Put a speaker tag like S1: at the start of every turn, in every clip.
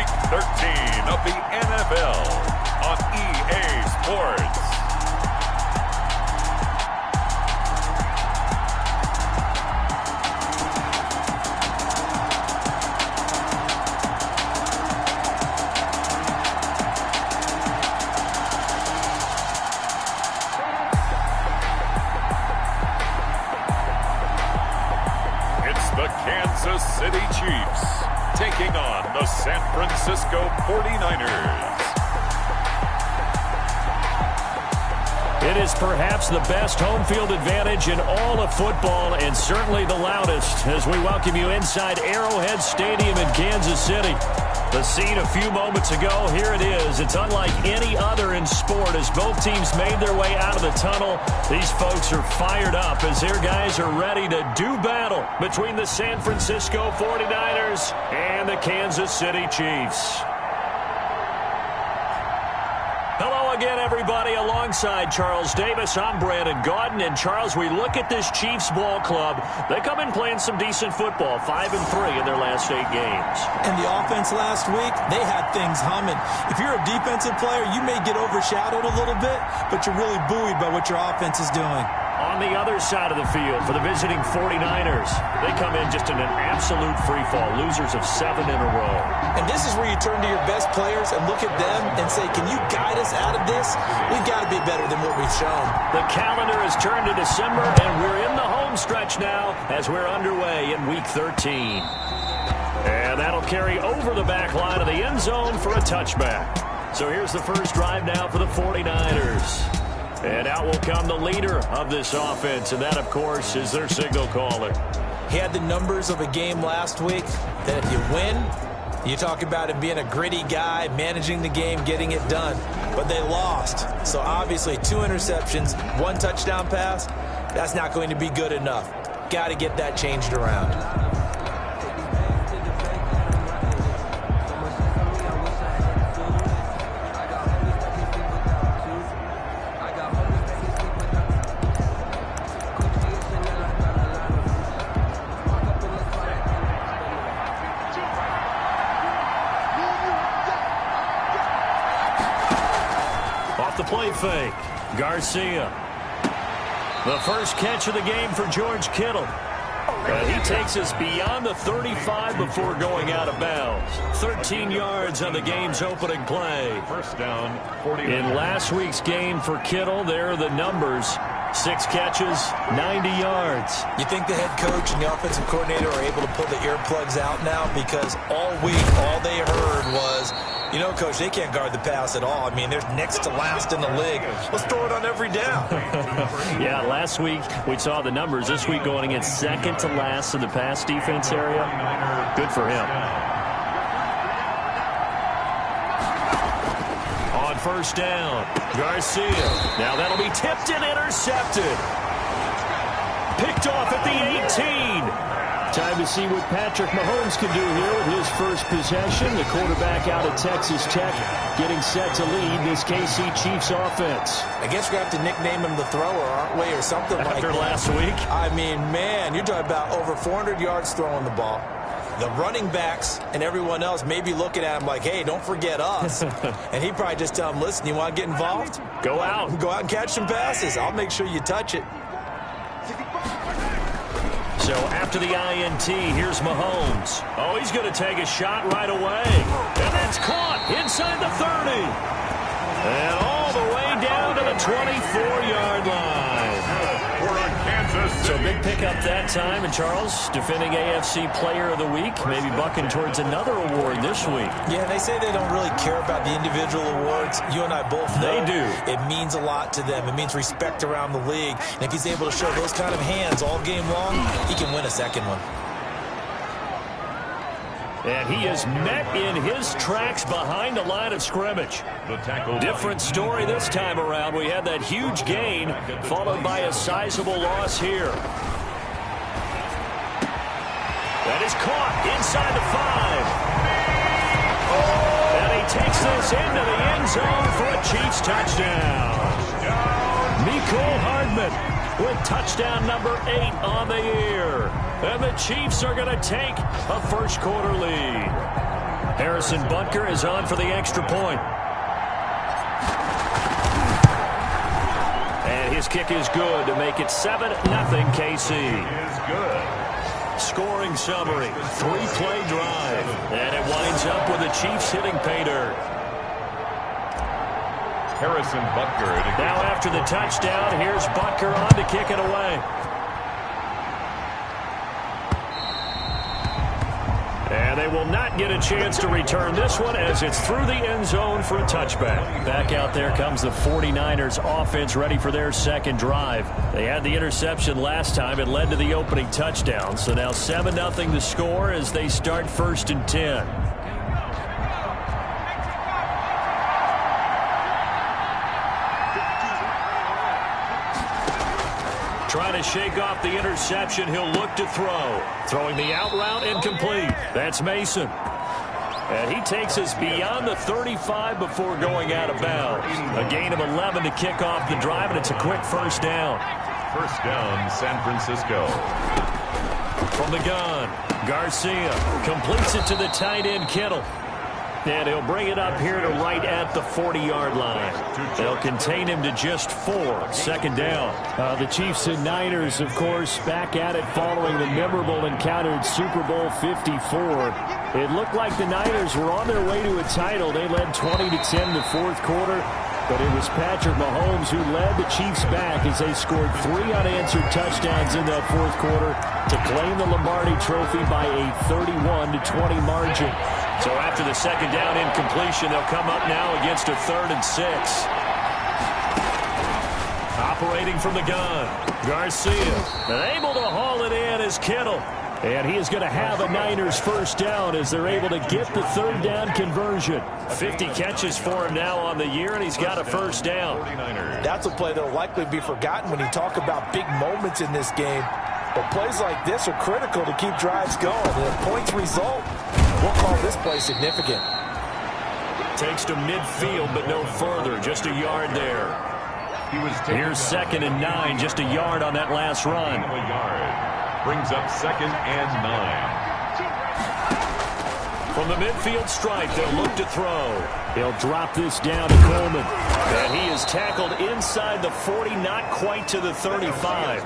S1: Week 13 of the NFL on EA Sports. The Kansas City Chiefs taking on the San Francisco 49ers.
S2: It is perhaps the best home field advantage in all of football, and certainly the loudest, as we welcome you inside Arrowhead Stadium in Kansas City. The scene a few moments ago, here it is. It's unlike any other in sport as both teams made their way out of the tunnel. These folks are fired up as their guys are ready to do battle between the San Francisco 49ers and the Kansas City Chiefs. Hello again, everybody. Alongside Charles Davis, I'm Brandon Gaudin. And Charles, we look at this Chiefs ball club. They come in playing some decent football, 5-3 in their last 8 games.
S3: And the offense last week, they had things humming. If you're a defensive player, you may get overshadowed a little bit, but you're really buoyed by what your offense is doing.
S2: On the other side of the field for the visiting 49ers, they come in just in an absolute free-fall, losers of 7 in a row.
S3: And this is where you turn to your best players and look at them and say, can you guide us out of this? We've got to be better than what we've shown.
S2: The calendar has turned to December, and we're in the home stretch now as we're underway in Week 13. And that'll carry over the back line of the end zone for a touchback. So here's the first drive now for the 49ers. And out will come the leader of this offense, and that, of course, is their signal caller.
S3: He had the numbers of a game last week that if you win, you talk about him being a gritty guy, managing the game, getting it done. But they lost. So obviously 2 interceptions, 1 touchdown pass, that's not going to be good enough. Got to get that changed around.
S2: The play fake. Garcia. The first catch of the game for George Kittle. He takes us beyond the 35 before going out of bounds. 13 yards on the game's opening play.
S1: First down, 40.
S2: In last week's game for Kittle, there are the numbers. 6 catches, 90 yards.
S3: You think the head coach and the offensive coordinator are able to pull the earplugs out now? Because all week, all they heard was, you know, Coach, they can't guard the pass at all. I mean, they're next to last in the league. Let's throw it on every down.
S2: Yeah, last week we saw the numbers. This week going against second to last in the pass defense area. Good for him. On first down, Garcia. Now that'll be tipped and intercepted. Picked off at the 18. Time to see what Patrick Mahomes can do here with his first possession. The quarterback out of Texas Tech getting set to lead this KC Chiefs offense.
S3: I guess we have to nickname him the thrower, aren't we, or something like that.
S2: After last week?
S3: I mean, man, you're talking about over 400 yards throwing the ball. The running backs and everyone else may be looking at him like, hey, don't forget us. And he probably just tell him, listen, you want to get involved?
S2: Go out.
S3: Go out and catch some passes. I'll make sure you touch it.
S2: So after the INT, here's Mahomes. Oh, he's going to take a shot right away. And that's caught inside the 30. And all the way down to the 24-yard line. So big pickup that time. And Charles, defending AFC Player of the Week, maybe bucking towards another award this week.
S3: Yeah, they say they don't really care about the individual awards. You and I both know
S2: they do.
S3: It means a lot to them. It means respect around the league. And if he's able to show those kind of hands all game long, he can win a second one.
S2: And he is met in his tracks behind the line of scrimmage. Different story this time around. We had that huge gain followed by a sizable loss here. That is caught inside the 5. And he takes this into the end zone for a Chiefs touchdown. Mecole Hardman with touchdown number 8 on the year. And the Chiefs are going to take a first quarter lead. Harrison Butker is on for the extra point. And his kick is good to make it 7-0 KC.
S1: Is good.
S2: Scoring summary, 3-play drive. And it winds up with the Chiefs hitting pay dirt.
S1: Harrison Butker.
S2: Now after the touchdown, here's Butker on to kick it away. And they will not get a chance to return this one as it's through the end zone for a touchback. Back out there comes the 49ers offense ready for their second drive. They had the interception last time. It led to the opening touchdown. So now 7-0 the score as they start 1st and 10. Trying to shake off the interception. He'll look to throw. Throwing the out route incomplete. That's Mason. And he takes us beyond the 35 before going out of bounds. A gain of 11 to kick off the drive, and it's a quick first down.
S1: First down, San Francisco.
S2: From the gun, Garcia completes it to the tight end, Kittle. And he'll bring it up here to right at the 40-yard line. They'll contain him to just 4. Second down.
S4: The Chiefs and Niners, of course, back at it following the memorable encounter in Super Bowl 54. It looked like the Niners were on their way to a title. They led 20-10 in the fourth quarter. But it was Patrick Mahomes who led the Chiefs back as they scored 3 unanswered touchdowns in that fourth quarter to claim the Lombardi Trophy by a 31-20 margin.
S2: So after the second down incompletion, they'll come up now against a 3rd and 6. Operating from the gun, Garcia. And able to haul it in is Kittle. And he is going to have a Niners first down as they're able to get the 3rd down conversion. 50 catches for him now on the year, and he's got a first down.
S3: That's a play that will likely be forgotten when you talk about big moments in this game. But plays like this are critical to keep drives going. And if points result, we'll call this play significant.
S2: Takes to midfield, but no further. Just a yard there. Here's 2nd and 9. Just a yard on that last run.
S1: Brings up 2nd and 9.
S2: From the midfield stripe, they'll look to throw.
S4: He'll drop this down to Coleman.
S2: And he is tackled inside the 40, not quite to the 35.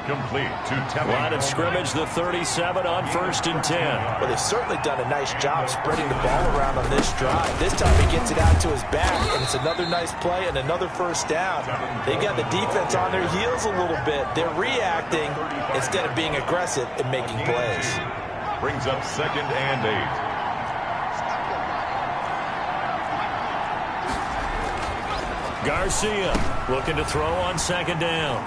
S1: Complete to Tevin.
S2: Line of scrimmage, the 37 on 1st and 10.
S3: Well, they've certainly done a nice job spreading the ball around on this drive. This time he gets it out to his back, and it's another nice play and another first down. They got the defense on their heels a little bit. They're reacting instead of being aggressive and making plays.
S1: Brings up 2nd and
S2: 8. Garcia looking to throw on 2nd down.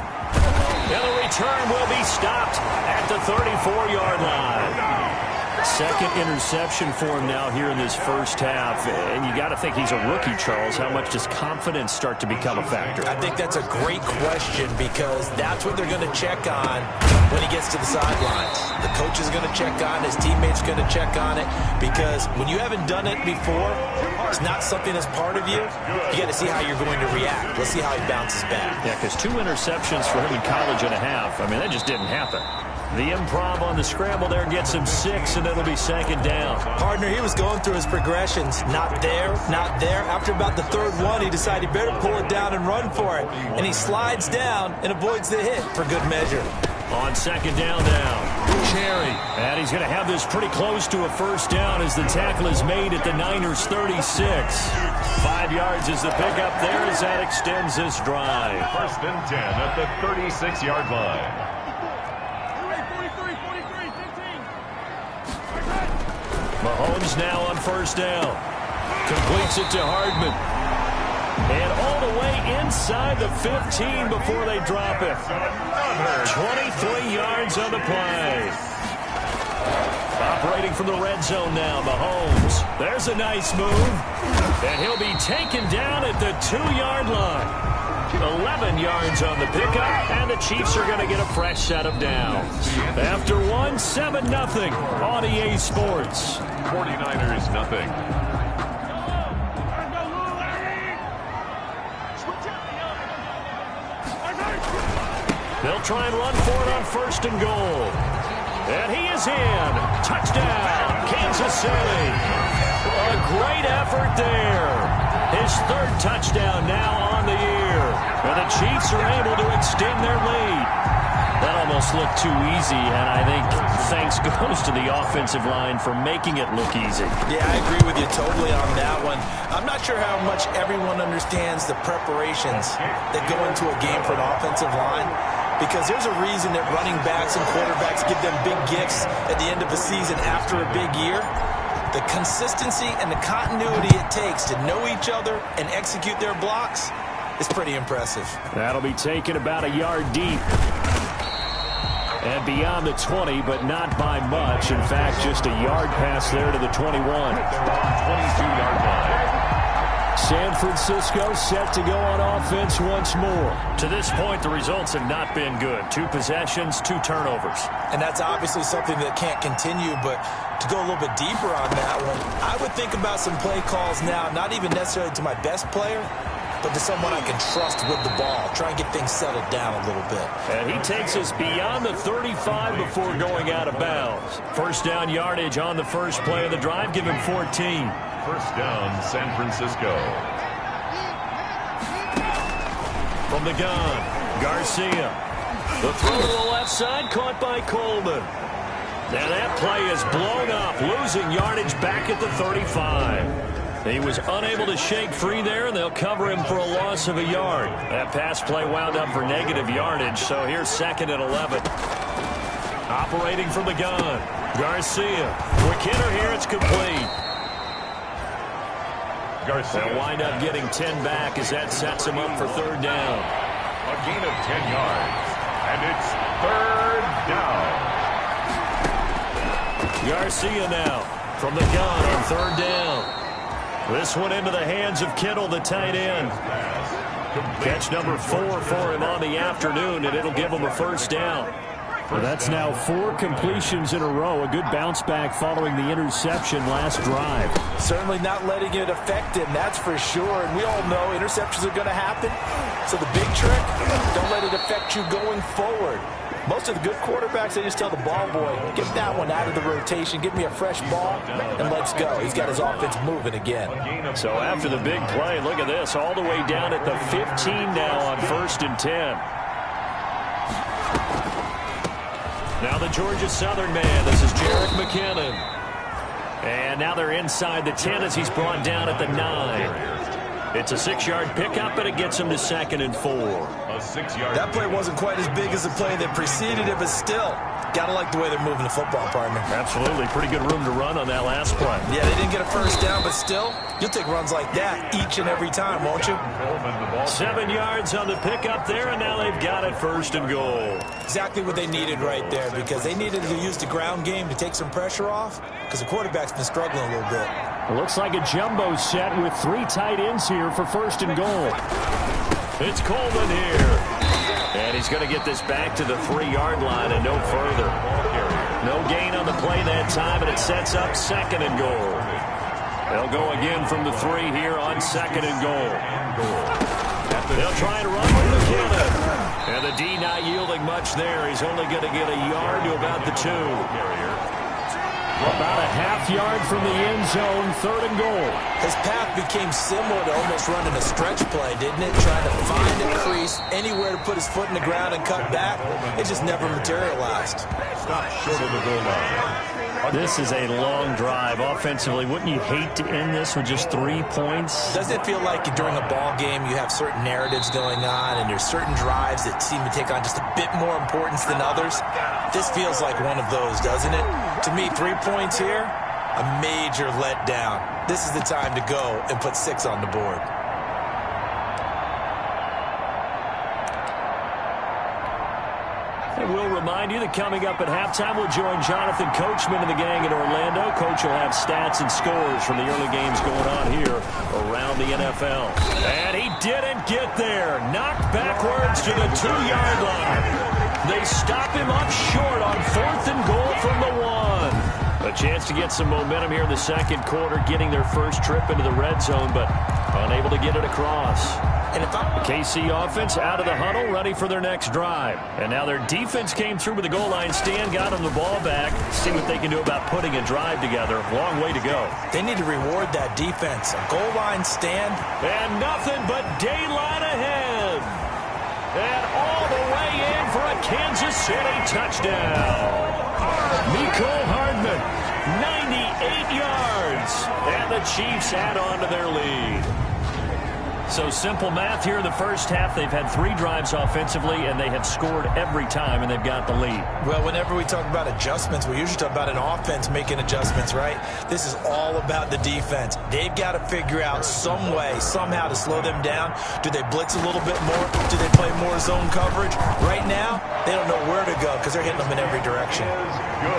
S2: And the return will be stopped at the 34-yard line. Second interception for him now here in this first half. And you got to think he's a rookie, Charles. How much does confidence start to become a factor?
S3: I think that's a great question because that's what they're going to check on when he gets to the sidelines. The coach is going to check on, his teammates going to check on it, because when you haven't done it before, it's not something that's part of you. You got to see how you're going to react. Let's see how he bounces back.
S2: Yeah, because 2 interceptions for him in college and a half. I mean, that just didn't happen. The improv on the scramble there gets him 6, and it'll be 2nd down.
S3: Partner, he was going through his progressions. Not there, not there. After about the 3rd one, he decided he better pull it down and run for it. And he slides down and avoids the hit for good measure.
S2: On 2nd down now, Cherry. And he's going to have this pretty close to a first down as the tackle is made at the Niners' 36. 5 yards is the pickup there as that extends this drive.
S1: 1st and 10 at the 36-yard line.
S2: Mahomes now on 1st down. Completes it to Hardman. And all the way inside the 15 before they drop it. 23 yards on the play. Operating from the red zone now, Mahomes. There's a nice move. And he'll be taken down at the 2-yard line. 11 yards on the pickup, and the Chiefs are going to get a fresh set of downs. After 1, 7-0 on EA Sports.
S1: 49ers nothing.
S2: They'll try and run for it on 1st and goal. And he is in. Touchdown, Kansas City. A great effort there. His third touchdown now on the year. And the Chiefs are able to extend their lead. That almost looked too easy, and I think thanks goes to the offensive line for making it look easy.
S3: Yeah, I agree with you totally on that one. I'm not sure how much everyone understands the preparations that go into a game for an offensive line, because there's a reason that running backs and quarterbacks give them big gifts at the end of the season after a big year. The consistency and the continuity it takes to know each other and execute their blocks is pretty impressive.
S4: That'll be taken about a yard deep. And beyond the 20, but not by much. In fact, just a yard pass there to the 21.
S1: 22-yard line.
S4: San Francisco set to go on offense once more.
S2: To this point, the results have not been good. 2 possessions, 2 turnovers.
S3: And that's obviously something that can't continue, but to go a little bit deeper on that one, I would think about some play calls now, not even necessarily to my best player, but to someone I can trust with the ball. Try and get things settled down a little bit.
S2: And he takes us beyond the 35 before going out of bounds. First down yardage on the first play of the drive. Give him 14.
S1: First down, San Francisco.
S2: From the gun, Garcia. The throw to the left side, caught by Coleman. Now that play is blown up, losing yardage back at the 35. He was unable to shake free there, and they'll cover him for a loss of a yard. That pass play wound up for negative yardage, so here's 2nd and 11. Operating from the gun, Garcia. Quick hitter here, it's complete.
S1: Garcia.
S2: They'll wind up getting 10 back as that sets him up for 3rd down.
S1: A gain of 10 yards, and it's 3rd down.
S2: Garcia now from the gun on 3rd down. This one into the hands of Kittle, the tight end. Catch number 4 for him on the afternoon, and it'll give him a 1st down.
S4: Well, that's now 4 completions in a row. A good bounce back following the interception last drive.
S3: Certainly not letting it affect him, that's for sure. And we all know interceptions are going to happen. So the big trick, don't let it affect you going forward. Most of the good quarterbacks, they just tell the ball boy, get that one out of the rotation, give me a fresh ball, and let's go. He's got his offense moving again.
S2: So after the big play, look at this, all the way down at the 15 now on 1st and 10. Now the Georgia Southern man, this is Jerick McKinnon. And now they're inside the 10 as he's brought down at the 9. It's a 6-yard pickup, and it gets him to 2nd and 4.
S3: That play wasn't quite as big as the play that preceded it, but still, gotta like the way they're moving the football, partner.
S2: Absolutely. Pretty good room to run on that last play.
S3: Yeah, they didn't get a 1st down, but still, you'll take runs like that each and every time, won't you?
S2: 7 yards on the pickup there, and now they've got it 1st and goal.
S3: Exactly what they needed right there, because they needed to use the ground game to take some pressure off, because the quarterback's been struggling a little bit.
S4: It looks like a jumbo set with 3 tight ends here for 1st and goal.
S2: It's Coleman here. And he's going to get this back to the 3-yard line and no further. No gain on the play that time, and it sets up 2nd and goal. They'll go again from the 3 here on 2nd and goal. They'll try and run with McKinnon. And the D not yielding much there. He's only going to get a yard to about the 2.
S4: About a half-yard from the end zone, 3rd and goal.
S3: His path became similar to almost running a stretch play, didn't it? Trying to find a crease, anywhere to put his foot in the ground and cut back. It just never materialized.
S1: Stop short of the goal line.
S2: This is a long drive. Offensively, wouldn't you hate to end this with just 3 points?
S3: Doesn't it feel like during a ball game you have certain narratives going on and there's certain drives that seem to take on just a bit more importance than others? This feels like one of those, doesn't it? To me, 3 points here, a major letdown. This is the time to go and put 6 on the board.
S2: And we'll remind you that coming up at halftime, we'll join Jonathan Coachman and the gang in Orlando. Coach will have stats and scores from the early games going on here around the NFL. And he didn't get there. Knocked backwards to the 2-yard line. They stop him up short on 4th and goal from the 1. A chance to get some momentum here in the 2nd quarter, getting their first trip into the red zone, but unable to get it across.
S3: And if I'm
S2: KC offense out of the huddle, ready for their next drive. And now their defense came through with the goal line stand, got them the ball back. See what they can do about putting a drive together. Long way to go.
S3: They need to reward that defense. A goal line stand.
S2: And nothing but daylight ahead. And all the way in for a Kansas City touchdown. Mecole Hardman, 98 yards. And the Chiefs add on to their lead. So simple math here in the first half. They've had 3 drives offensively, and they have scored every time, and they've got the lead.
S3: Well, whenever we talk about adjustments, we usually talk about an offense making adjustments, right? This is all about the defense. They've got to figure out some way, somehow to slow them down. Do they blitz a little bit more? Do they play more zone coverage? Right now, they don't know where to go because they're hitting them in every direction.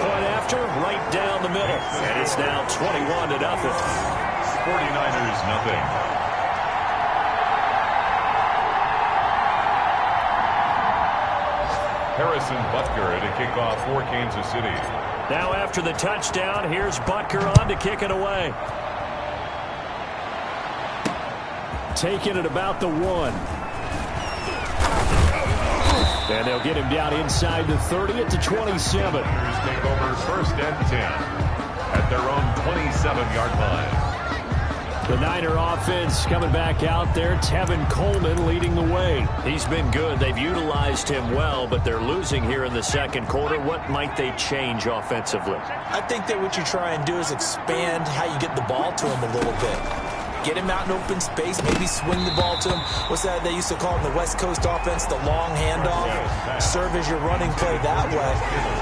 S2: Point after, right down the middle. And it's now 21-0.
S1: 49ers nothing. Harrison Butker to kick off for Kansas City.
S2: Now after the touchdown, here's Butker on to kick it away. Taking it about the 1. And they'll get him down inside the 30 at the 27.
S1: Take over first and 10 at their own 27-yard line.
S2: The Niner offense coming back out there. Tevin Coleman leading the way. He's been good. They've utilized him well, but they're losing here in the second quarter. What might they change offensively?
S3: I think that what you try and do is expand how you get the ball to him a little bit. Get him out in open space, maybe swing the ball to him. What's that they used to call in the West Coast offense, the long handoff? Serve as your running play that way,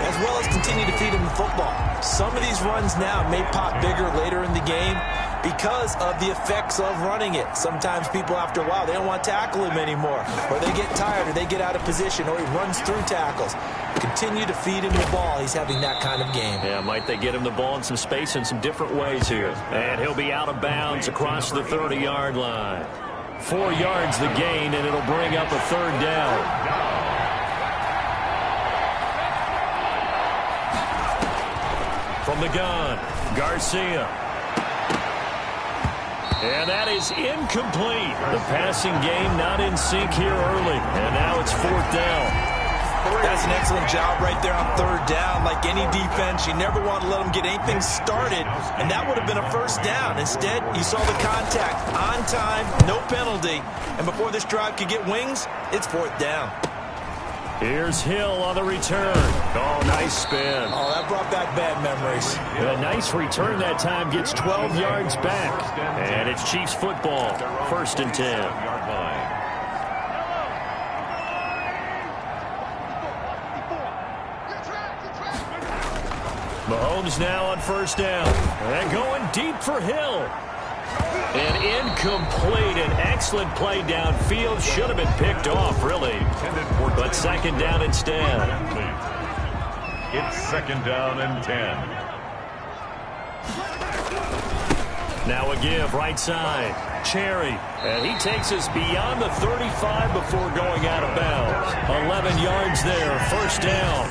S3: as well as continue to feed him the football. Some of these runs now may pop bigger later in the game because of the effects of running it. Sometimes people, after a while, they don't want to tackle him anymore, or they get tired, or they get out of position, or he runs through tackles. Continue to feed him the ball. He's having that kind of game.
S2: Yeah, might they get him the ball in some space in some different ways here. And he'll be out of bounds across the 30-yard line. 4 yards the gain, and it'll bring up a third down. From the gun, Garcia. And that is incomplete. The passing game not in sync here early. And now it's 4th down.
S3: That's an excellent job right there on 3rd down. Like any defense, you never want to let them get anything started, and that would have been a first down. Instead, you saw the contact on time, no penalty, and before this drive could get wings, it's 4th down.
S2: Here's Hill on the return. Oh, nice spin.
S3: Oh, that brought back bad memories.
S2: A nice return that time, gets 12 yards back. And it's Chiefs football, 1st and 10. Mahomes now on 1st down. And going deep for Hill. And incomplete. An excellent play downfield. Should have been picked off, really. But 2nd down instead.
S1: It's 2nd down and 10.
S2: Now a give, right side. Cherry. And he takes us beyond the 35 before going out of bounds. 11 yards there, 1st down.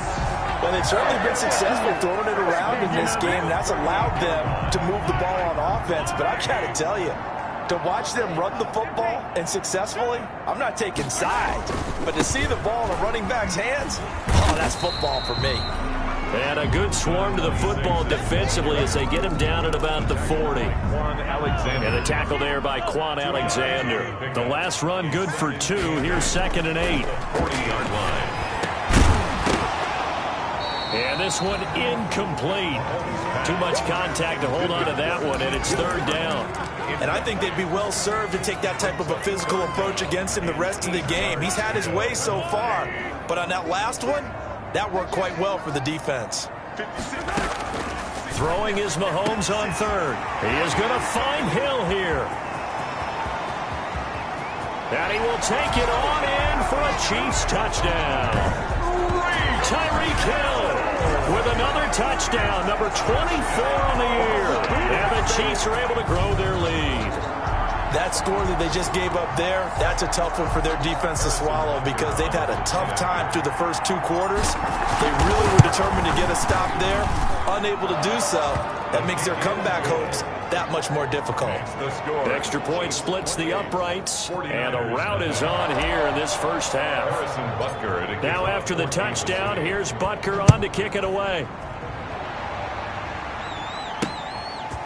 S3: Well, they've certainly been successful throwing it around in this game. That's allowed them to move the ball on offense. But I've got to tell you, to watch them run the football and successfully, I'm not taking sides. But to see the ball in a running back's hands, oh, that's football for me.
S2: And a good swarm to the football defensively as they get him down at about the 40. And a tackle there by Quan Alexander. The last run good for 2. Here's 2nd and 8.
S1: 40-yard line.
S2: And this one incomplete. Too much contact to hold on to that one, and it's 3rd down.
S3: And I think they'd be well served to take that type of a physical approach against him the rest of the game. He's had his way so far, but on that last one, that worked quite well for the defense.
S2: Throwing is Mahomes on 3rd. He is going to find Hill here. And he will take it on in for a Chiefs touchdown. Tyreek Hill with another touchdown, number 24 on the year. And the Chiefs are able to grow their lead.
S3: That score that they just gave up there, that's a tough one for their defense to swallow because they've had a tough time through the first 2 quarters. They really were determined to get a stop there, unable to do so. That makes their comeback hopes that much more difficult.
S2: Extra point splits the uprights, and a rout is on here in this first half. Now after the touchdown, here's Butker on to kick it away.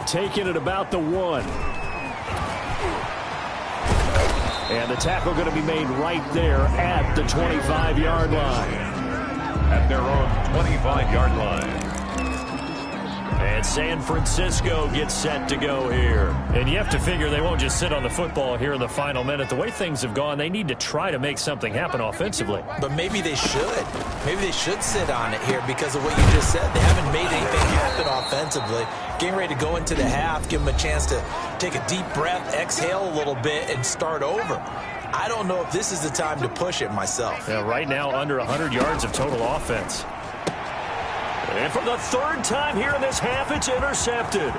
S4: Taking it about the 1. And the tackle going to be made right there at the 25-yard line.
S1: At their own 25-yard line.
S2: And San Francisco gets set to go here. And you have to figure they won't just sit on the football here in the final minute. The way things have gone, they need to try to make something happen offensively.
S3: But maybe they should. Maybe they should sit on it here because of what you just said. They haven't made anything happen offensively. Getting ready to go into the half, give them a chance to take a deep breath, exhale a little bit, and start over. I don't know if this is the time to push it myself.
S2: Yeah, right now, under 100 yards of total offense. And for the third time here in this half, it's intercepted.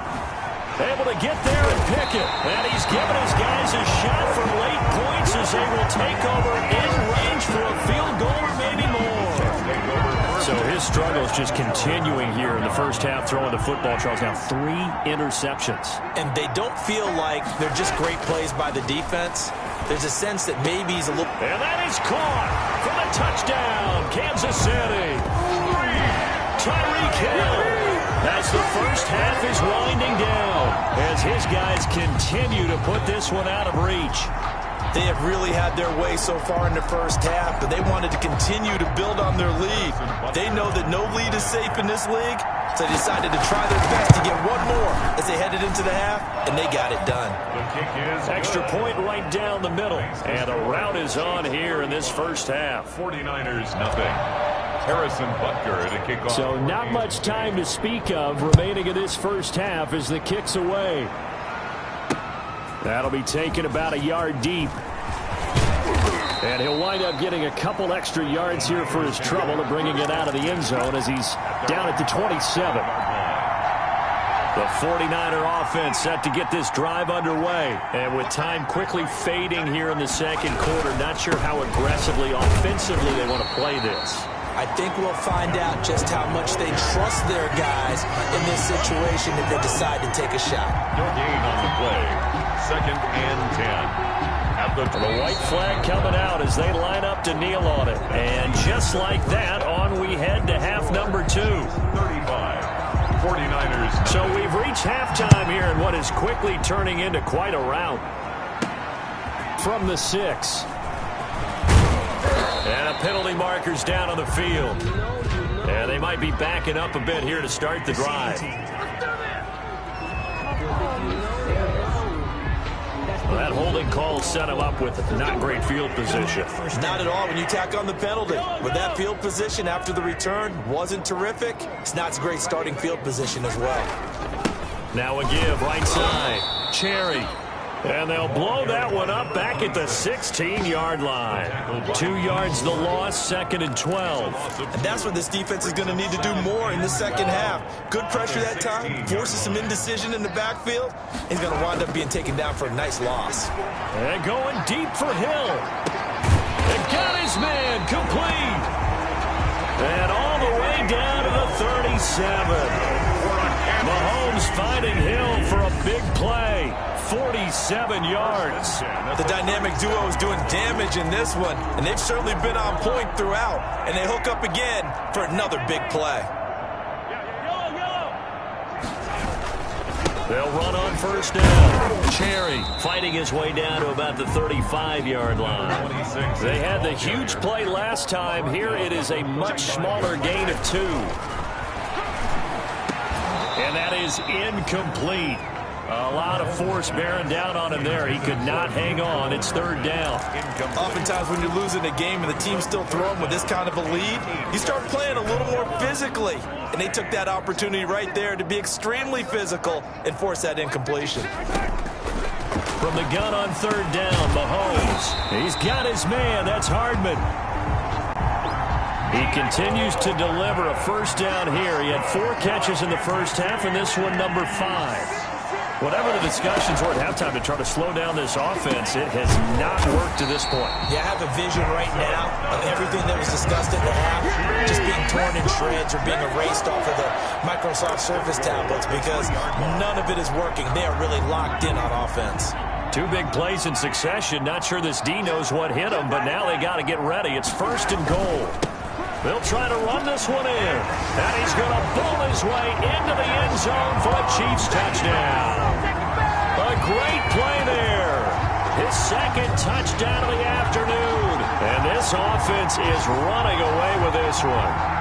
S2: Able to get there and pick it. And he's given his guys a shot for late points as they will take over in range for a field goal or maybe more. So his struggle is just continuing here in the first half, throwing the football. Charles, now 3 interceptions.
S3: And they don't feel like they're just great plays by the defense. There's a sense that maybe he's a little...
S2: And that is caught for the touchdown, Kansas City. Tyreek Hill as the first half is winding down as his guys continue to put this one out of reach.
S3: They have really had their way so far in the first half, but they wanted to continue to build on their lead. They know that no lead is safe in this league, so they decided to try their best to get one more as they headed into the half, and they got it done.
S2: Extra point right down the middle, and a rout is on here in this first half.
S1: 49ers nothing. Harrison Butker to kick off.
S4: So not much time to speak of remaining in this first half as the kick's away. That'll be taken about a yard deep. And he'll wind up getting a couple extra yards here for his trouble and bringing it out of the end zone as he's down at the 27. The 49er offense set to get this drive underway. And with time quickly fading here in the second quarter, not sure how aggressively, offensively they want to play this.
S3: I think we'll find out just how much they trust their guys in this situation if they decide to take a shot.
S1: No gain on the play. 2nd and 10. At the
S2: white flag coming out as they line up to kneel on it. And just like that, on we head to half number 2.
S1: 35. 49ers.
S2: So we've reached halftime here in what is quickly turning into quite a rout.
S4: From the 6.
S2: And a penalty marker's down on the field. And they might be backing up a bit here to start the drive. Well, that holding call set him up with not great field position.
S3: Not at all when you tack on the penalty. With that field position after the return wasn't terrific. It's not a great starting field position as well.
S2: Now a give right side. Cherry. And they'll blow that one up back at the 16-yard line. 2 yards the loss, 2nd and 12.
S3: And that's what this defense is going to need to do more in the second half. Good pressure that time, forces some indecision in the backfield. He's going to wind up being taken down for a nice loss.
S2: And going deep for Hill. And got his man complete. And all the way down to the 37. Mahomes finding Hill for a big play. 47 yards.
S3: The dynamic duo is doing damage in this one, and they've certainly been on point throughout. And they hook up again for another big play.
S2: They'll run on first down. Cherry fighting his way down to about the 35-yard line. They had the huge play last time. Here it is a much smaller gain of 2. And that is incomplete. A lot of force bearing down on him there. He could not hang on. It's 3rd down.
S3: Oftentimes when you're losing a game and the team's still throwing with this kind of a lead, you start playing a little more physically. And they took that opportunity right there to be extremely physical and force that incompletion.
S2: From the gun on 3rd down, Mahomes. He's got his man. That's Hardman. He continues to deliver a first down here. He had 4 catches in the first half, and this one number 5. Whatever the discussions were at halftime to try to slow down this offense, it has not worked to this point.
S3: Yeah, I have a vision right now of everything that was discussed at the half just being torn in shreds or being erased off of the Microsoft Surface tablets because none of it is working. They are really locked in on offense.
S2: 2 big plays in succession. Not sure this D knows what hit him, but now they got to get ready. It's 1st and goal. They'll try to run this one in. And he's going to bull his way into the end zone for a Chiefs touchdown. A great play there. His 2nd touchdown of the afternoon. And this offense is running away with this one.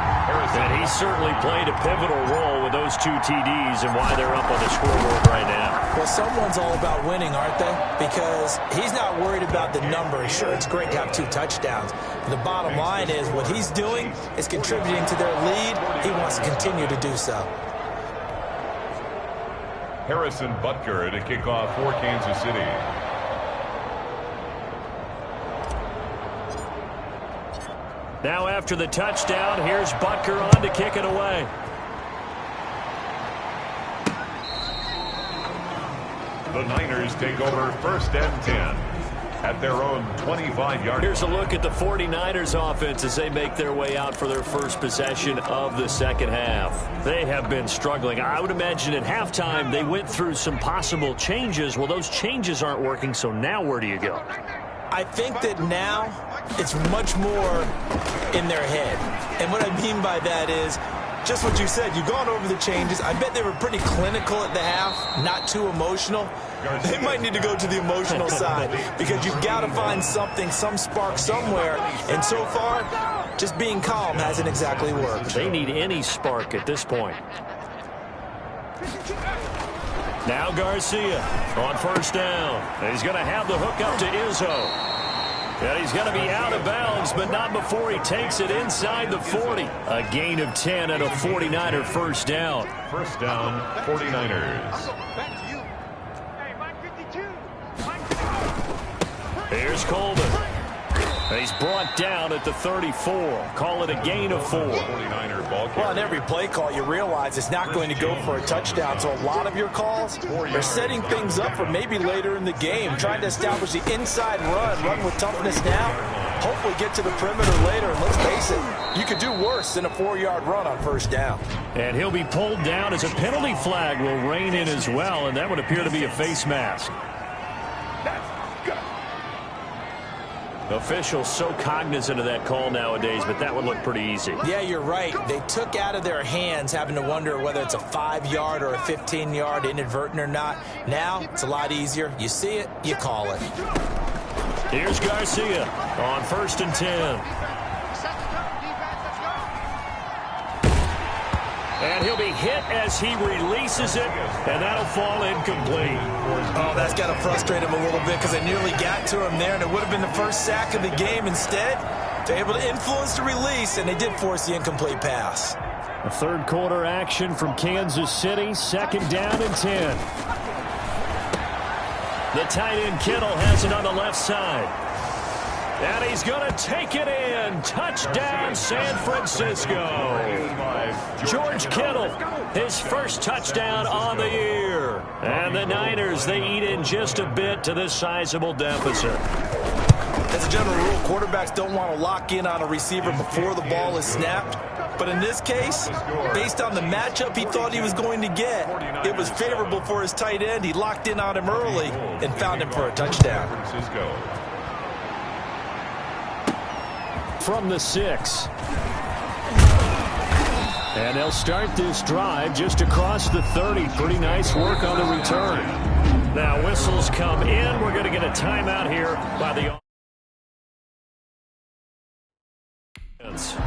S2: And he certainly played a pivotal role with those 2 TDs and why they're up on the scoreboard right now.
S3: Well, someone's all about winning, aren't they? Because he's not worried about the number. Sure, it's great to have 2 touchdowns. But the bottom line is what he's doing is contributing to their lead. He wants to continue to do so.
S1: Harrison Butker to kick off for Kansas City.
S2: Now after the touchdown, here's Butker on to kick it away.
S1: The Niners take over 1st and 10 at their own 25-yard.
S2: Here's a look at the 49ers offense as they make their way out for their first possession of the second half. They have been struggling. I would imagine at halftime they went through some possible changes. Well, those changes aren't working, so now where do you go?
S3: I think that now it's much more in their head. And what I mean by that is just what you said. You've gone over the changes. I bet they were pretty clinical at the half, not too emotional. They might need to go to the emotional side because you've got to find something, some spark somewhere. And so far, just being calm hasn't exactly worked.
S2: They need any spark at this point. Now Garcia on 1st down. And he's going to have the hook up to Izzo. And he's going to be out of bounds, but not before he takes it inside the 40. A gain of 10 and a 49er 1st down.
S1: 1st down, 49ers.
S2: Here's Coleman. He's brought down at the 34. Call it a gain of 4.
S1: 49er ball carrier.
S3: Well, on every play call, you realize it's not going to go for a touchdown. So a lot of your calls are setting things up for maybe later in the game, trying to establish the inside run with toughness now, hopefully get to the perimeter later. And let's face it, you could do worse than a 4-yard run on 1st down. And
S2: he'll be pulled down as a penalty flag will rein in as well, and that would appear to be a face mask. Officials so cognizant of that call nowadays, but that would look pretty easy.
S3: Yeah, you're right. They took out of their hands having to wonder whether it's a 5-yard or a 15-yard inadvertent or not. Now, it's a lot easier. You see it, you call it.
S2: Here's Garcia on 1st and 10. And he'll be hit as he releases it, and that'll fall incomplete.
S3: Oh, that's got to frustrate him a little bit because they nearly got to him there, and it would have been the first sack of the game. Instead, they're able to influence the release, and they did force the incomplete pass.
S4: A 3rd quarter action from Kansas City, 2nd down and 10.
S2: The tight end Kittle has it on the left side. And he's going to take it in. Touchdown, San Francisco. George Kittle, his 1st touchdown on the year. And the Niners, they eat in just a bit to this sizable deficit.
S3: As a general rule, quarterbacks don't want to lock in on a receiver before the ball is snapped. But in this case, based on the matchup he thought he was going to get, it was favorable for his tight end. He locked in on him early and found him for a touchdown.
S4: From the 6. And they'll start this drive just across the 30. Pretty nice work on the return.
S2: Now whistles come in. We're going to get a timeout here by the offense.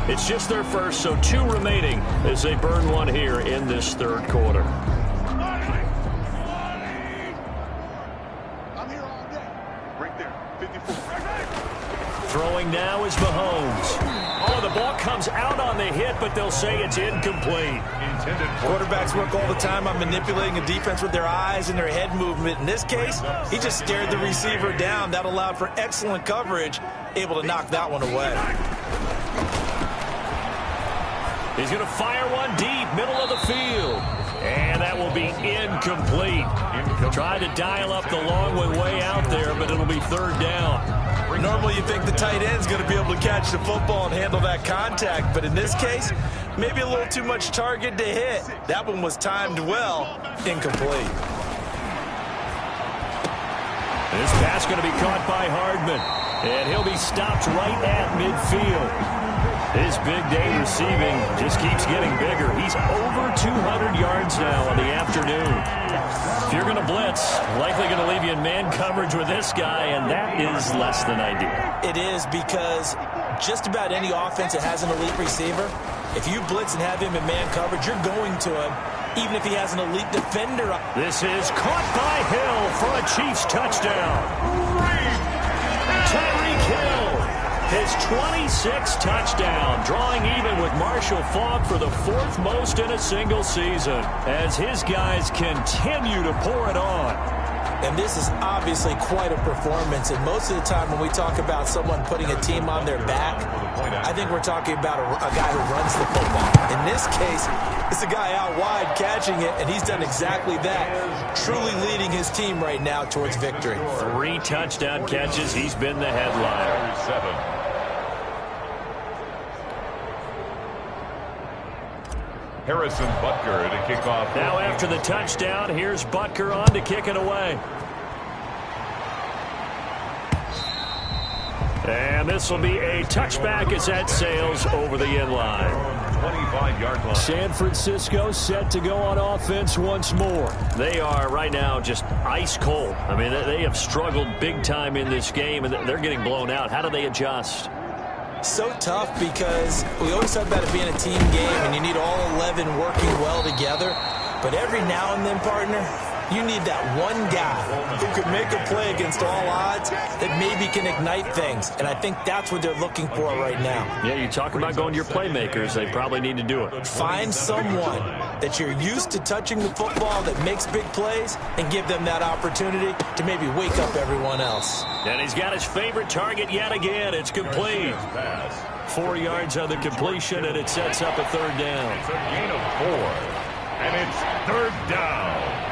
S2: It's just their first, so 2 remaining as they burn one here in this 3rd quarter. Throwing now is Mahomes. Oh, the ball comes out on the hit, but they'll say it's incomplete.
S3: Quarterbacks work all the time on manipulating a defense with their eyes and their head movement. In this case, he just stared the receiver down. That allowed for excellent coverage, able to knock that one away.
S2: He's going to fire one deep, middle of the field. And that that will be incomplete. Tried to dial up the long one way out there, but it'll be third down.
S3: Normally you think the tight end's going to be able to catch the football and handle that contact, but in this case, maybe a little too much target to hit. That one was timed well. Incomplete.
S2: This pass going to be caught by Hardman, and he'll be stopped right at midfield. His big day receiving just keeps getting bigger. He's over 200 yards now on the afternoon. If you're going to blitz, likely going to leave you in man coverage with this guy, and that is less than ideal.
S3: It is, because just about any offense that has an elite receiver, if you blitz and have him in man coverage, you're going to him, even if he has an elite defender.
S2: This is caught by Hill for a Chiefs touchdown. Tyreek Hill, his 26th touchdown, drawing even with Marshall Faulk for the 4th most in a single season, as his guys continue to pour it on.
S3: And this is obviously quite a performance, and most of the time when we talk about someone putting a team on their back, I think we're talking about a guy who runs the football. In this case, it's a guy out wide catching it, and he's done exactly that, truly leading his team right now towards victory.
S2: 3 touchdown catches. He's been the headliner.
S1: 7. Harrison Butker to kick off.
S2: Now after the touchdown, here's Butker on to kick it away. And this will be a touchback as that sails over the end line.
S1: 25-yard line.
S4: San Francisco set to go on offense once more.
S2: They are right now just ice cold. I mean, they have struggled big time in this game, and they're getting blown out. How do they adjust?
S3: So tough, because we always talk about it being a team game and you need all 11 working well together. But every now and then, partner, you need that one guy who could make a play against all odds that maybe can ignite things. And I think that's what they're looking for right now.
S2: Yeah, you talk about going to your playmakers. They probably need to do it.
S3: Find someone that you're used to touching the football that makes big plays and give them that opportunity to maybe wake up everyone else.
S2: And he's got his favorite target yet again. It's complete. 4 yards on the completion, and it sets up a third down.
S1: It's a gain of 4, and it's third down.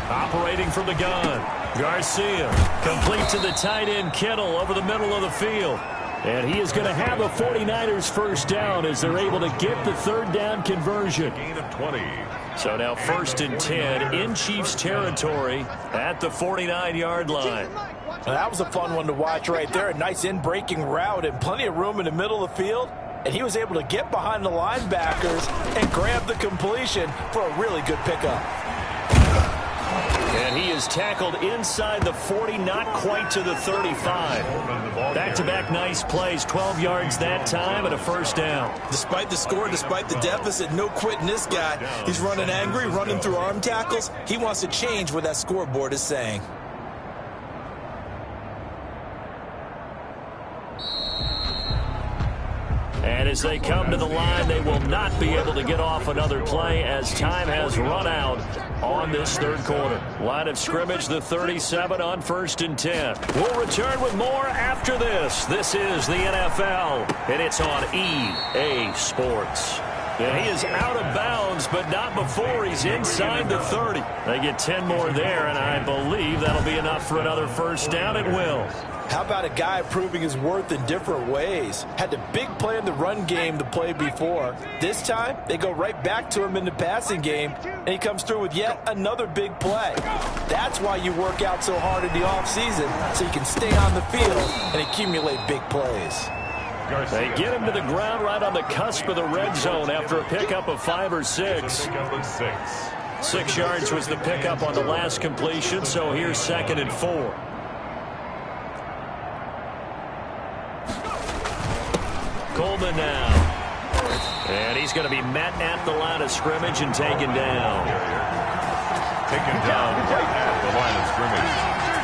S2: Operating from the gun, Garcia, complete to the tight end Kittle over the middle of the field. And he is going to have a 49ers first down as they're able to get the third down conversion.
S1: Gain of 20.
S2: So now 1st and 10 in Chiefs territory at the 49-yard line.
S3: Now that was a fun one to watch right there. A nice in-breaking route and plenty of room in the middle of the field. And he was able to get behind the linebackers and grab the completion for a really good pickup.
S2: And he is tackled inside the 40, not quite to the 35. Back-to-back nice plays, 12 yards that time and a first down.
S3: Despite the score, despite the deficit, no quitting this guy. He's running angry, running through arm tackles. He wants to change what that scoreboard is saying.
S2: And as they come to the line, they will not be able to get off another play as time has run out on this third quarter. Line of scrimmage, the 37 on 1st and 10. We'll return with more after this. This is the NFL, and it's on EA Sports. And he is out of bounds, but not before he's inside the 30. They get 10 more there, and I believe that'll be enough for another first down. It will.
S3: How about a guy proving his worth in different ways? Had the big play in the run game the play before. This time, they go right back to him in the passing game, and he comes through with yet another big play. That's why you work out so hard in the offseason, so you can stay on the field and accumulate big plays.
S2: They get him to the ground right on the cusp of the red zone after a pickup of 5 or 6. 6 yards was the pickup on the last completion, so here's 2nd and 4. Coleman now. And he's going to be met at the line of scrimmage and taken down.
S1: Taken down right at the line of scrimmage.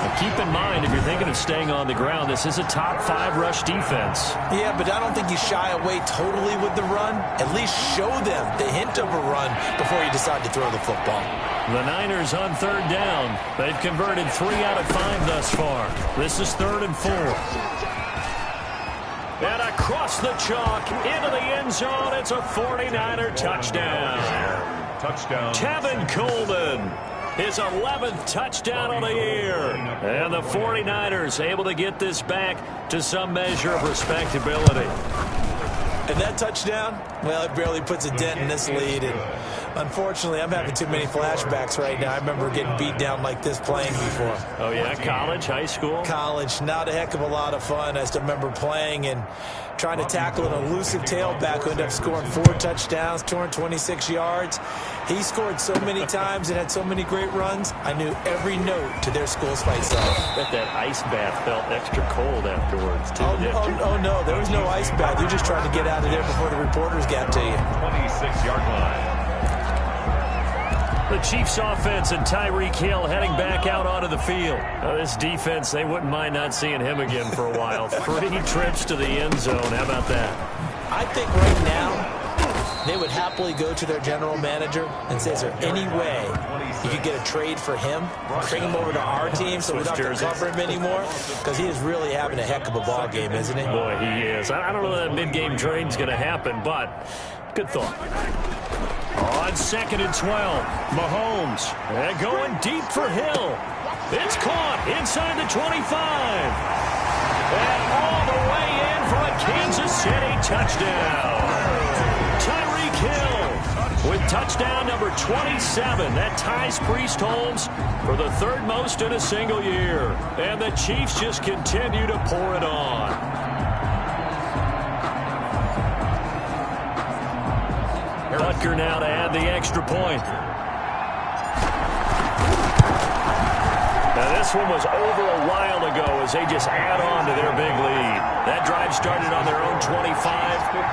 S2: Now keep in mind, if you're thinking of staying on the ground, this is a top 5 rush defense.
S3: Yeah, but I don't think you shy away totally with the run. At least show them the hint of a run before you decide to throw the football.
S2: The Niners on 3rd down. They've converted 3 out of 5 thus far. This is 3rd and 4. And across the chalk into the end zone, it's a 49er touchdown.
S1: Touchdown.
S2: Tevin Coleman, his 11th touchdown of the year. And the 49ers able to get this back to some measure of respectability.
S3: And that touchdown, well, it barely puts a dent in this lead. And unfortunately, I'm having too many flashbacks right now. I remember getting beat down like this playing before.
S2: Oh, yeah? College, high school?
S3: College, not a heck of a lot of fun. I still remember playing and trying to tackle an elusive tailback who ended up scoring 4 touchdowns, 226 yards. He scored so many times and had so many great runs, I knew every note to their school's fight song.
S2: I bet that ice bath felt extra cold afterwards, too.
S3: Oh, no, there was no ice bath. You just tried to get out of there before the reporters got to you.
S1: 26-yard line.
S2: The Chiefs offense and Tyreek Hill heading back out onto the field. Now, this defense, they wouldn't mind not seeing him again for a while. 3 trips to the end zone. How about that?
S3: I think right now they would happily go to their general manager and say, is there any way you could get a trade for him? Bring him over to our team so we don't have to cover him anymore? Because he is really having a heck of a ball game, isn't he?
S2: Boy, he is. I don't know that mid-game trade's going to happen, but good thought. On 2nd and 12, Mahomes. And going deep for Hill. It's caught inside the 25. And all the way in for a Kansas City touchdown. Tyreek Hill with touchdown number 27. That ties Priest Holmes for the 3rd most in a single year. And the Chiefs just continue to pour it on. Butker now to add the extra point. Now this one was over a while ago as they just add on to their big lead. That drive started on their own 25.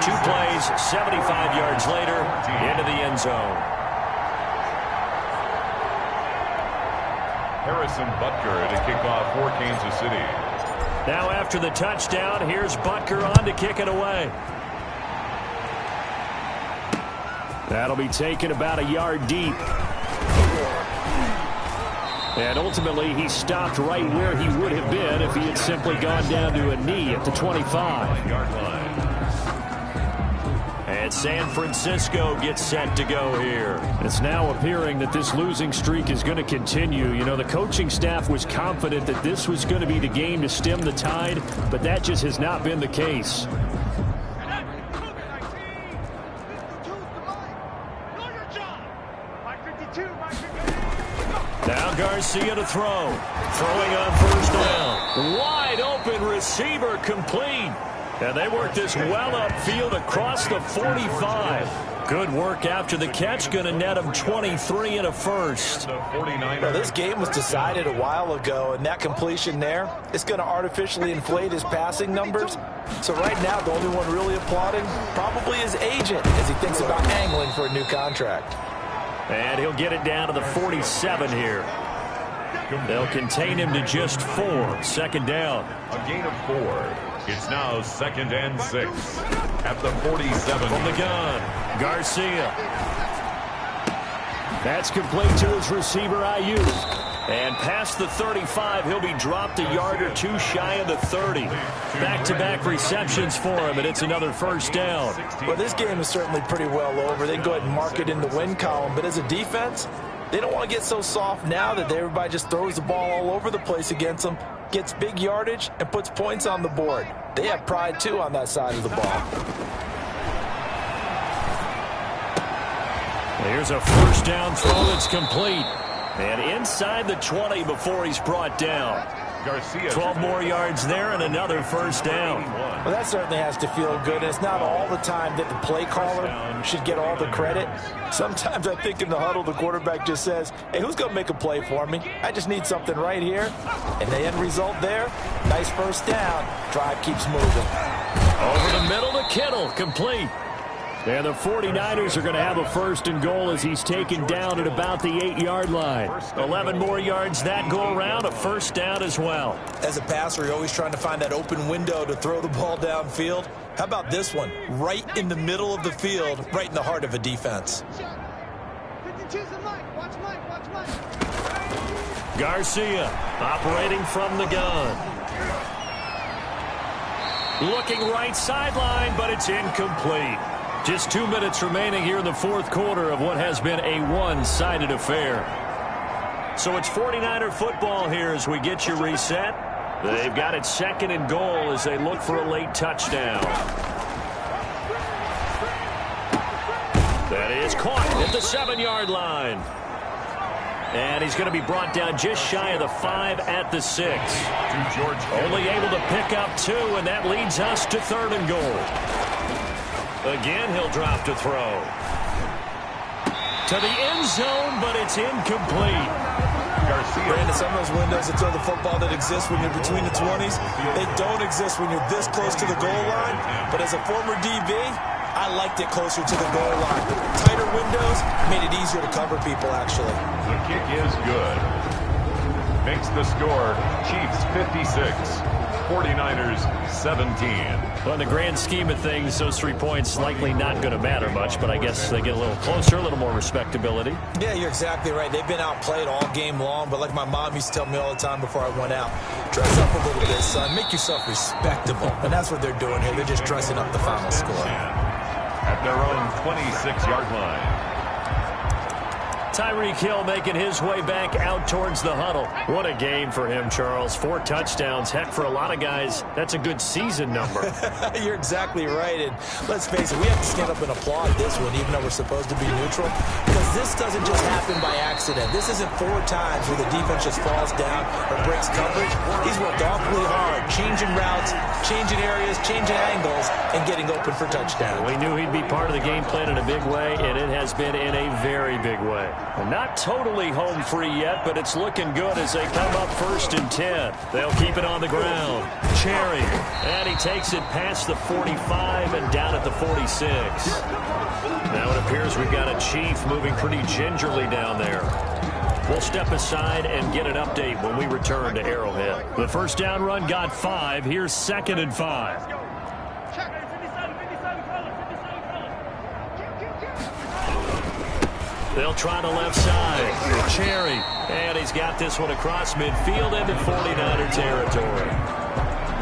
S2: 2 plays, 75 yards later, into the end zone.
S1: Harrison Butker to kick off for Kansas City.
S2: Now after the touchdown, here's Butker on to kick it away. That'll be taken about a yard deep. And ultimately, he stopped right where he would have been if he had simply gone down to a knee at the 25-yard line. And San Francisco gets set to go here. It's now appearing that this losing streak is going to continue. You know, the coaching staff was confident that this was going to be the game to stem the tide, but that just has not been the case. Now Garcia to throw. Throwing on 1st down. Wide open receiver complete. And they work this well upfield across the 45. Good work after the catch. Going to net him 23 and a first.
S3: Well, this game was decided a while ago, and that completion there, it's going to artificially inflate his passing numbers. So right now, the only one really applauding probably his agent as he thinks about angling for a new contract.
S2: And he'll get it down to the 47 here. They'll contain him to just 4. 2nd down.
S1: A gain of 4. It's now 2nd and 6. At the 47.
S2: From the gun, Garcia. That's complete to his receiver, Ayuk. And past the 35, he'll be dropped a yard or 2 shy of the 30. Back-to-back receptions for him, and it's another 1st down.
S3: Well, this game is certainly pretty well over. They can go ahead and mark it in the win column. But as a defense, they don't want to get so soft now that everybody just throws the ball all over the place against them, gets big yardage, and puts points on the board. They have pride, too, on that side of the ball.
S2: Here's a 1st down throw that's complete. And inside the 20 before he's brought down.
S1: Garcia.
S2: 12 more yards there and another 1st down.
S3: Well, that certainly has to feel good. And it's not all the time that the play caller should get all the credit. Sometimes I think in the huddle, the quarterback just says, hey, who's going to make a play for me? I just need something right here. And the end result there, nice 1st down. Drive keeps moving.
S2: Over the middle to Kittle, complete. And the 49ers are going to have a 1st and goal as he's taken down at about the 8-yard line. 11 more yards that go around, a 1st down as well.
S3: As a passer, you're always trying to find that open window to throw the ball downfield. How about this one? Right in the middle of the field, right in the heart of a defense.
S2: Garcia operating from the gun. Looking right sideline, but it's incomplete. Just 2 minutes remaining here in the fourth quarter of what has been a one-sided affair. So it's 49er football here as we get you reset. They've got it second and goal as they look for a late touchdown. That is caught at the 7-yard line. And he's going to be brought down just shy of the 5 at the 6. Only able to pick up 2, and that leads us to third and goal. Again, he'll drop to throw. To the end zone, but it's incomplete.
S3: Brandon, some of those windows to throw the football that exist when you're between the 20s, they don't exist when you're this close to the goal line. But as a former DB, I liked it closer to the goal line. Tighter windows made it easier to cover people, actually.
S1: The kick is good. Makes the score Chiefs 56, 49ers 17.
S2: Well, in the grand scheme of things, those 3 points likely not going to matter much, but I guess they get a little closer, a little more respectability.
S3: Yeah, you're exactly right. They've been outplayed all game long, but like my mom used to tell me all the time before I went out, dress up a little bit, son. Make yourself respectable. And that's what they're doing here. They're just dressing up the final score.
S1: At their own 26-yard line.
S2: Tyreek Hill making his way back out towards the huddle. What a game for him, Charles. 4 touchdowns. Heck, for a lot of guys, that's a good season number.
S3: You're exactly right. And let's face it, we have to stand up and applaud this one, even though we're supposed to be neutral, because this doesn't just happen by accident. This isn't 4 times where the defense just falls down or breaks coverage. He's worked awfully hard, changing routes, changing areas, changing angles, and getting open for touchdown.
S2: We knew he'd be part of the game plan in a big way, and it has been in a very big way. Not totally home free yet, but it's looking good as they come up 1st and 10. They'll keep it on the ground. Cherry, and he takes it past the 45 and down at the 46. Now it appears we've got a Chief moving pretty gingerly down there. We'll step aside and get an update when we return to Arrowhead. The first down run got 5. Here's 2nd and 5. They'll try the left side. Cherry. And he's got this one across midfield into 49er territory.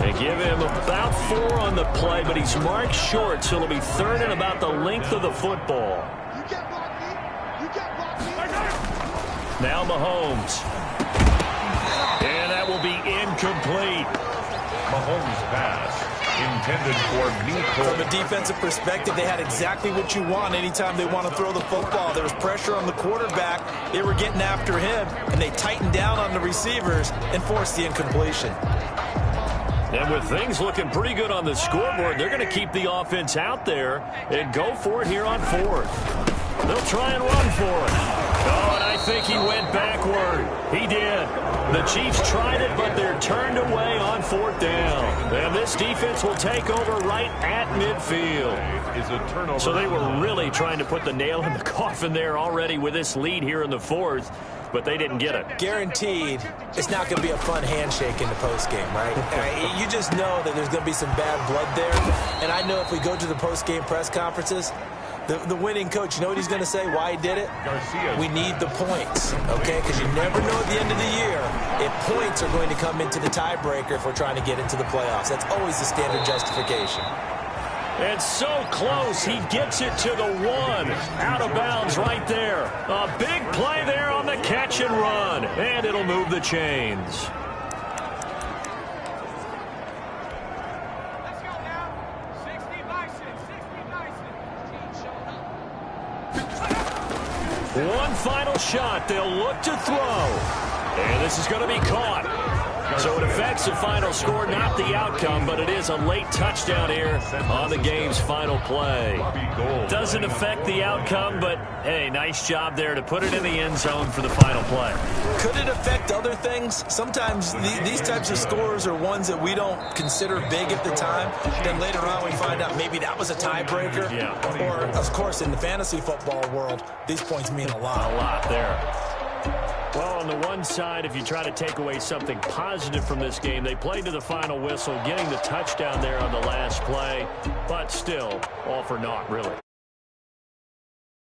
S2: They give him about 4 on the play, but he's marked short, so it'll be 3rd and about the length of the football. Now Mahomes. And that will be incomplete.
S1: Mahomes' pass intended for Nico.
S3: From a defensive perspective, they had exactly what you want anytime they want to throw the football. There was pressure on the quarterback. They were getting after him, and they tightened down on the receivers and forced the incompletion.
S2: And with things looking pretty good on the scoreboard, they're going to keep the offense out there and go for it here on 4th. They'll try and run for it. Oh, and I think he went backward. He did. The Chiefs tried it, but they're turned away on 4th down. And this defense will take over right at midfield.
S1: Is a turnover.
S2: So they were really trying to put the nail in the coffin there already with this lead here in the 4th, but they didn't get it.
S3: Guaranteed, it's not going to be a fun handshake in the postgame, right? You just know that there's going to be some bad blood there. And I know if we go to the postgame press conferences, the winning coach, you know what he's going to say, why he did it? We need the points, okay? Because you never know at the end of the year if points are going to come into the tiebreaker if we're trying to get into the playoffs. That's always the standard justification.
S2: And so close, he gets it to the 1. Out of bounds right there. A big play there on the catch and run. And it'll move the chains. One final shot. They'll look to throw. And this is going to be caught. So it affects the final score, not the outcome, but it is a late touchdown here on the game's final play. Doesn't affect the outcome, but, hey, nice job there to put it in the end zone for the final play.
S3: Could it affect other things? Sometimes these types of scores are ones that we don't consider big at the time. Then later on we find out maybe that was a tiebreaker.
S2: Yeah.
S3: Or, of course, in the fantasy football world, these points mean a lot.
S2: A lot there. Well, on the one side, if you try to take away something positive from this game, they played to the final whistle, getting the touchdown there on the last play, but still, all for naught, really.